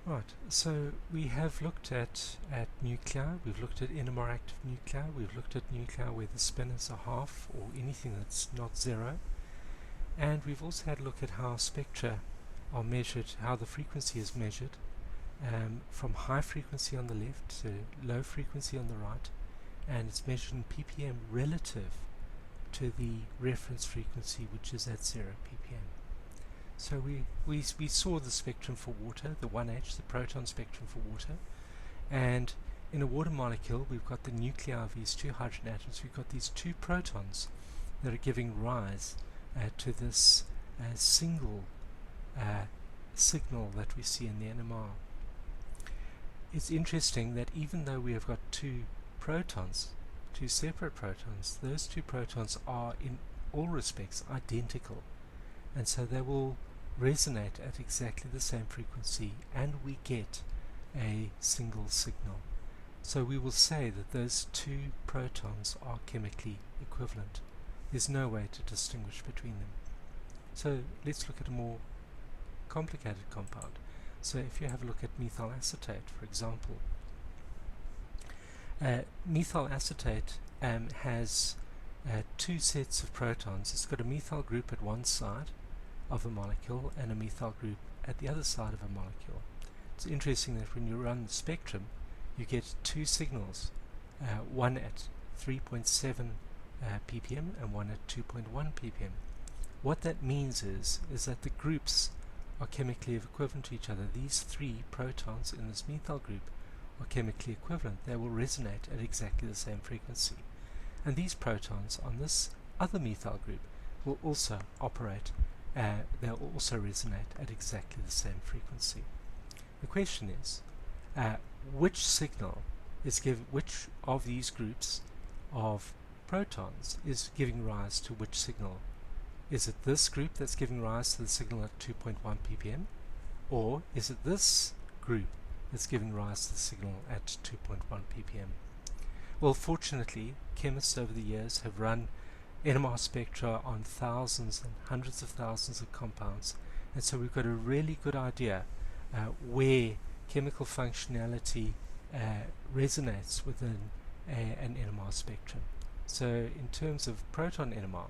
Right, so we have looked at nuclei, we've looked at NMR active nuclei, we've looked at nuclei where the spin is a half or anything that's not zero, and we've also had a look at how spectra are measured, how the frequency is measured from high frequency on the left to low frequency on the right, and it's measured in ppm relative to the reference frequency, which is at 0 ppm. So we saw the spectrum for water, the 1H, the proton spectrum for water, and in a water molecule we've got the nuclei of these two hydrogen atoms, we've got these two protons that are giving rise to this single signal that we see in the NMR. It's interesting that even though we have got two protons, two separate protons, those two protons are in all respects identical, and so they will resonate at exactly the same frequency, and we get a single signal. So we will say that those two protons are chemically equivalent. There's no way to distinguish between them. So let's look at a more complicated compound. So if you have a look at methyl acetate, for example, methyl acetate has two sets of protons. It's got a methyl group at one side of a molecule and a methyl group at the other side of a molecule. It's interesting that when you run the spectrum, you get two signals, one at 3.7 ppm and one at 2.1 ppm. What that means is that the groups are chemically equivalent to each other. These three protons in this methyl group are chemically equivalent. They will resonate at exactly the same frequency. And these protons on this other methyl group will also operate, they'll also resonate at exactly the same frequency. The question is, which signal is which of these groups of protons is giving rise to which signal? Is it this group that's giving rise to the signal at 2.1 ppm, or is it this group that's giving rise to the signal at 2.1 ppm? Well, fortunately, chemists over the years have run NMR spectra on thousands and hundreds of thousands of compounds, and so we've got a really good idea where chemical functionality resonates within an NMR spectrum. So in terms of proton NMR,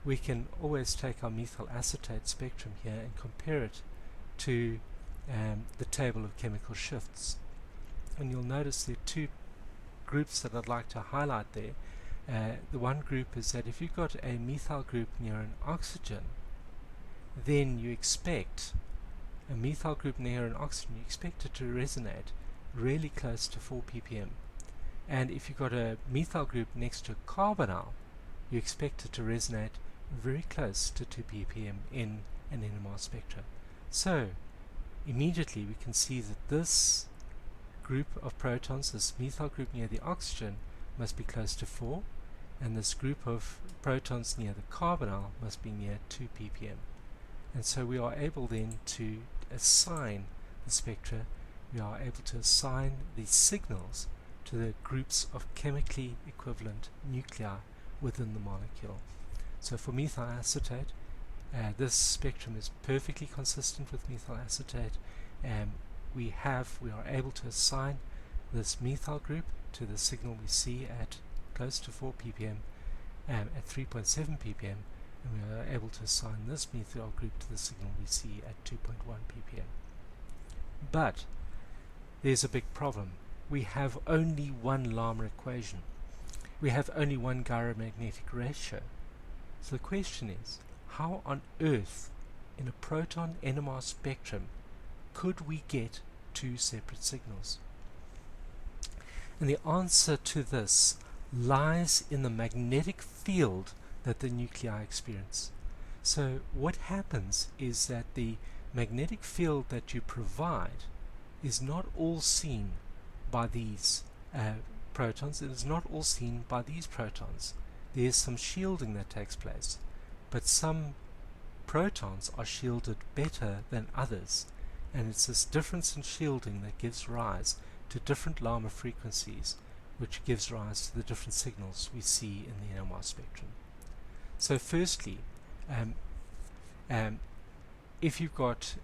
we can always take our methyl acetate spectrum here and compare it to the table of chemical shifts. And you'll notice there are two groups that I'd like to highlight there. The one group is that if you've got a methyl group near an oxygen, then you expect a methyl group near an oxygen, you expect it to resonate really close to 4 ppm. And if you've got a methyl group next to a carbonyl, you expect it to resonate very close to 2 ppm in an NMR spectra. So immediately we can see that this group of protons, this methyl group near the oxygen, must be close to 4, and this group of protons near the carbonyl must be near 2 ppm. And so we are able then to assign the spectra, we are able to assign the signals to the groups of chemically equivalent nuclei within the molecule. So for methyl acetate, this spectrum is perfectly consistent with methyl acetate, and we are able to assign this methyl group to the signal we see at close to 4 ppm at 3.7 ppm, and we are able to assign this methyl group to the signal we see at 2.1 ppm. But there's a big problem. We have only one Lama equation. We have only one gyromagnetic ratio. So the question is, how on earth in a proton NMR spectrum could we get two separate signals? And the answer to this lies in the magnetic field that the nuclei experience. So what happens is that the magnetic field that you provide is not all seen by these protons. It is not all seen by these protons. There is some shielding that takes place, but some protons are shielded better than others, and it's this difference in shielding that gives rise to different Lama frequencies, which gives rise to the different signals we see in the NMR spectrum. So firstly, if you've got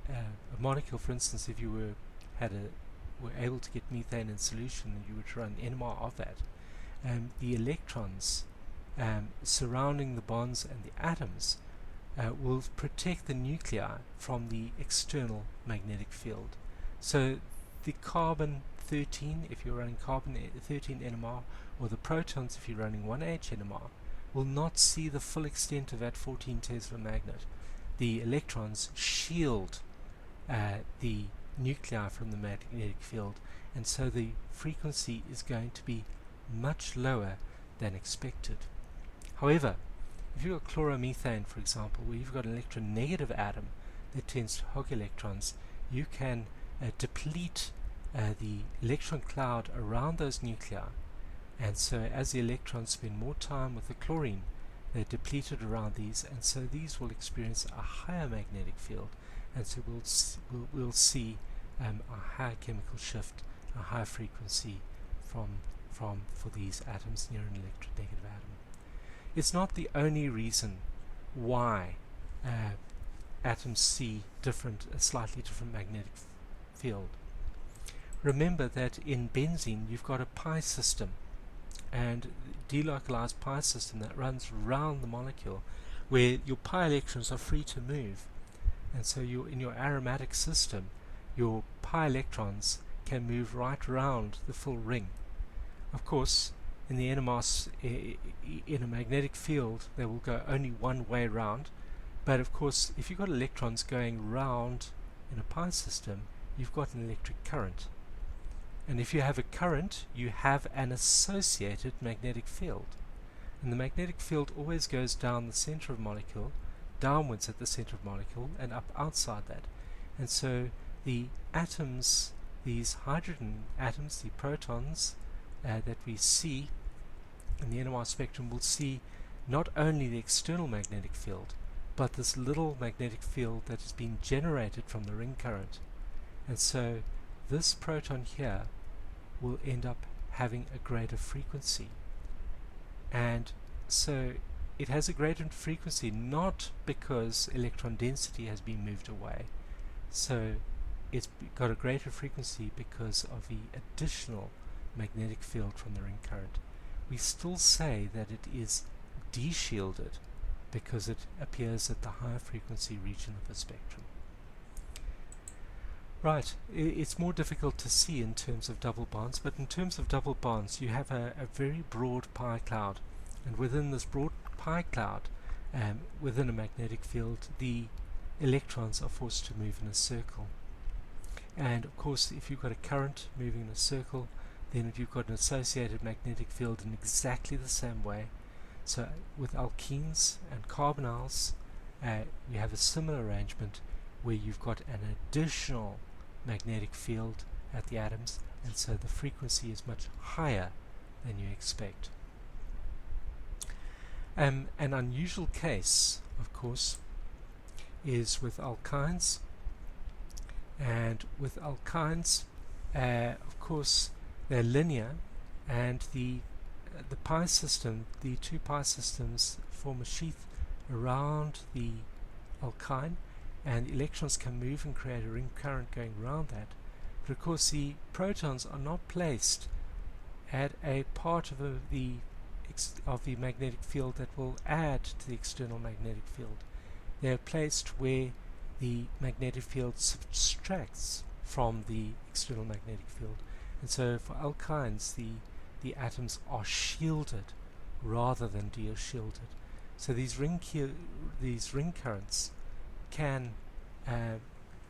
a molecule, for instance, if you were able to get methane in solution and you were to run NMR of that, the electrons surrounding the bonds and the atoms will protect the nuclei from the external magnetic field. So the carbon 13, if you're running carbon 13 NMR, or the protons if you're running 1H NMR, will not see the full extent of that 14 Tesla magnet. The electrons shield the nuclei from the magnetic field, and so the frequency is going to be much lower than expected. However, if you've got chloromethane, for example, where you've got an electronegative atom that tends to hog electrons, you can deplete the electron cloud around those nuclei, and so as the electrons spend more time with the chlorine, they're depleted around these, and so these will experience a higher magnetic field, and so we'll see a higher chemical shift, a higher frequency for these atoms near an electronegative atom. It's not the only reason why atoms see a slightly different magnetic field. Remember that in benzene you've got a pi system, and delocalized pi system that runs around the molecule, where your pi electrons are free to move, and so in your aromatic system your pi electrons can move right around the full ring. Of course, in the NMR, in a magnetic field, they will go only one way round, but of course if you've got electrons going round in a pi system, you've got an electric current, and if you have a current, you have an associated magnetic field, and the magnetic field always goes down the center of the molecule, downwards at the center of the molecule, and up outside that. And so the atoms, these hydrogen atoms, the protons that we see in the NMR spectrum, will see not only the external magnetic field, but this little magnetic field that has been generated from the ring current. And so this proton here will end up having a greater frequency. And so it has a greater frequency not because electron density has been moved away. So it's got a greater frequency because of the additional magnetic field from the ring current. We still say that it is deshielded because it appears at the higher frequency region of the spectrum. Right, it's more difficult to see in terms of double bonds, but in terms of double bonds you have a very broad pi cloud, and within this broad pi cloud, within a magnetic field, the electrons are forced to move in a circle. And of course, if you've got a current moving in a circle, then you've got an associated magnetic field in exactly the same way. So with alkenes and carbonyls, we have a similar arrangement where you've got an additional magnetic field at the atoms, and so the frequency is much higher than you expect. An unusual case, of course, is with alkynes, and with alkynes, of course, they're linear, and the pi system, the two pi systems, form a sheath around the alkyne, and electrons can move and create a ring current going around that. But of course the protons are not placed at a part of the magnetic field that will add to the external magnetic field. They are placed where the magnetic field subtracts from the external magnetic field. And so for alkynes, the atoms are shielded rather than de-shielded. So these ring currents can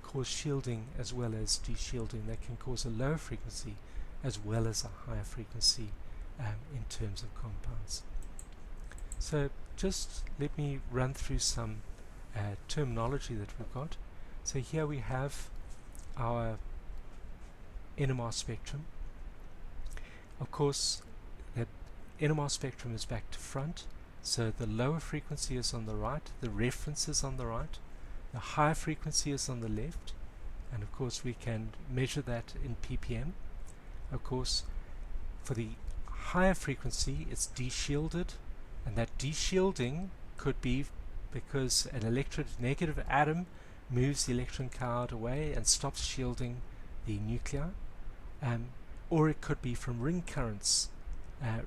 cause shielding as well as de-shielding. They can cause a lower frequency as well as a higher frequency in terms of compounds. So just let me run through some terminology that we've got. So here we have our NMR spectrum. Of course, the NMR spectrum is back to front, so the lower frequency is on the right, the reference is on the right, the higher frequency is on the left, and of course we can measure that in ppm. Of course, for the higher frequency it's de-shielded, and that de-shielding could be because an electronegative atom moves the electron cloud away and stops shielding the nuclei, or it could be from ring currents.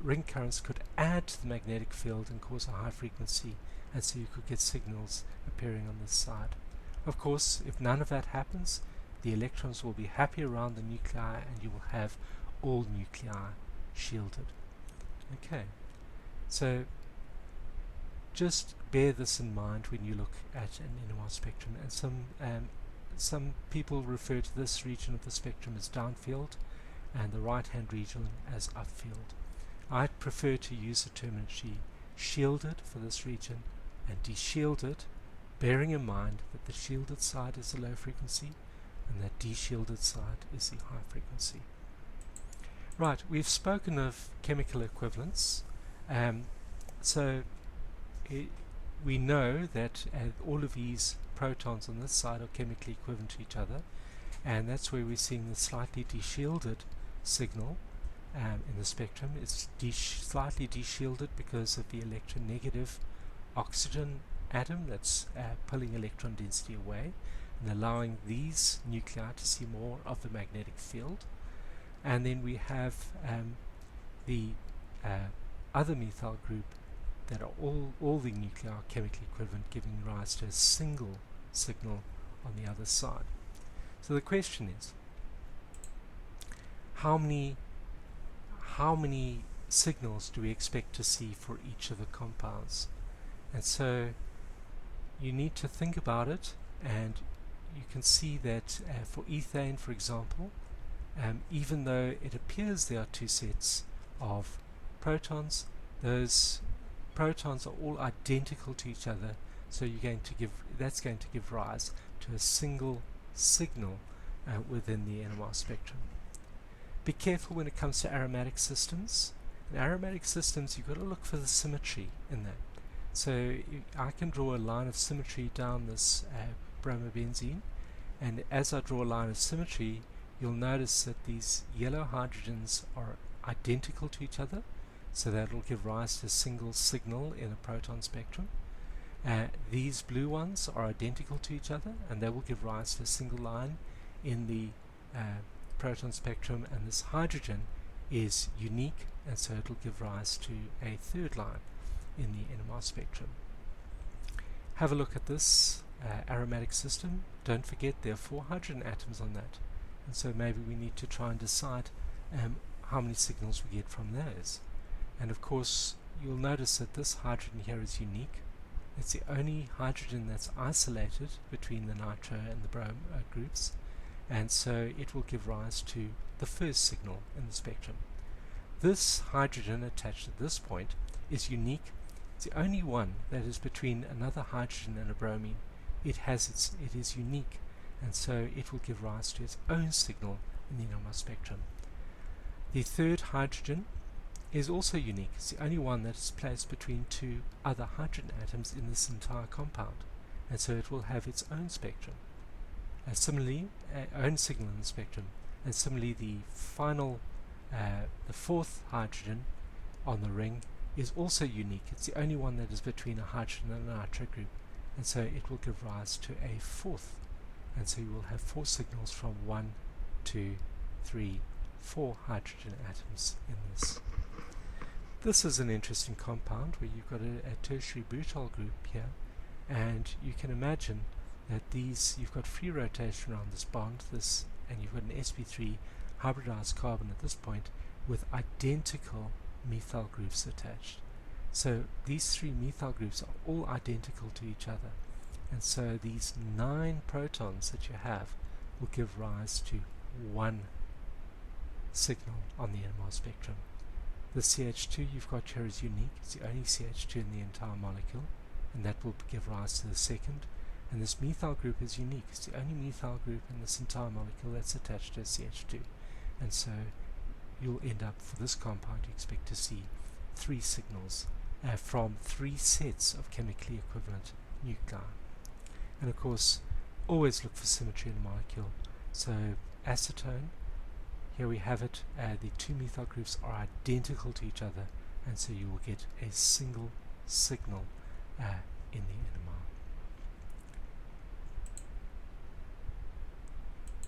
Ring currents could add to the magnetic field and cause a high frequency, and so you could get signals appearing on this side. Of course, if none of that happens, the electrons will be happy around the nuclei and you will have all nuclei shielded. Okay, so just bear this in mind when you look at an NMR spectrum, and some people refer to this region of the spectrum as downfield and the right hand region as upfield. I prefer to use the terminology shielded for this region and deshielded, bearing in mind that the shielded side is the low frequency and the deshielded side is the high frequency. Right, we've spoken of chemical equivalence. We know that all of these protons on this side are chemically equivalent to each other, and that's where we're seeing the slightly deshielded signal in the spectrum. It's slightly deshielded because of the electronegative oxygen atom that's pulling electron density away and allowing these nuclei to see more of the magnetic field. And then we have the other methyl group that are all the nuclei are chemically equivalent, giving rise to a single signal on the other side. So the question is, how many signals do we expect to see for each of the compounds? And so you need to think about it, and you can see that for ethane, for example, even though it appears there are two sets of protons, those protons are all identical to each other, so that's going to give rise to a single signal within the NMR spectrum. Be careful when it comes to aromatic systems. In aromatic systems, you've got to look for the symmetry in that. So I can draw a line of symmetry down this bromobenzene, and as I draw a line of symmetry, you'll notice that these yellow hydrogens are identical to each other, so that will give rise to a single signal in a proton spectrum. These blue ones are identical to each other, and they will give rise to a single line in the proton spectrum, and this hydrogen is unique, and so it will give rise to a third line in the NMR spectrum. Have a look at this aromatic system. Don't forget there are 4 hydrogen atoms on that, and so maybe we need to try and decide how many signals we get from those. And of course you'll notice that this hydrogen here is unique. It's the only hydrogen that's isolated between the nitro and the brom groups, and so it will give rise to the first signal in the spectrum. This hydrogen attached at this point is unique. It's the only one that is between another hydrogen and a bromine. It is unique, and so it will give rise to its own signal in the NMR spectrum. The third hydrogen is also unique. It's the only one that is placed between 2 other hydrogen atoms in this entire compound, and so it will have its own spectrum. Similarly, own signal in the spectrum, and similarly the final, the fourth hydrogen on the ring is also unique. It's the only one that is between a hydrogen and a nitro group, and so it will give rise to a fourth, and so you will have 4 signals from 1, 2, 3, 4 hydrogen atoms in this. This is an interesting compound where you've got a tertiary butyl group here, and you can imagine that you've got free rotation around this bond, and you've got an sp3 hybridized carbon at this point with identical methyl groups attached. So these 3 methyl groups are all identical to each other, and so these 9 protons that you have will give rise to 1 signal on the NMR spectrum. The CH2 you've got here is unique. It's the only CH2 in the entire molecule, and that will give rise to the second. And this methyl group is unique. It's the only methyl group in this entire molecule that's attached to a CH2, and so you'll end up, for this compound, you expect to see 3 signals from 3 sets of chemically equivalent nuclei. And of course, always look for symmetry in the molecule. So acetone, here we have it, the 2 methyl groups are identical to each other, and so you will get a single signal in the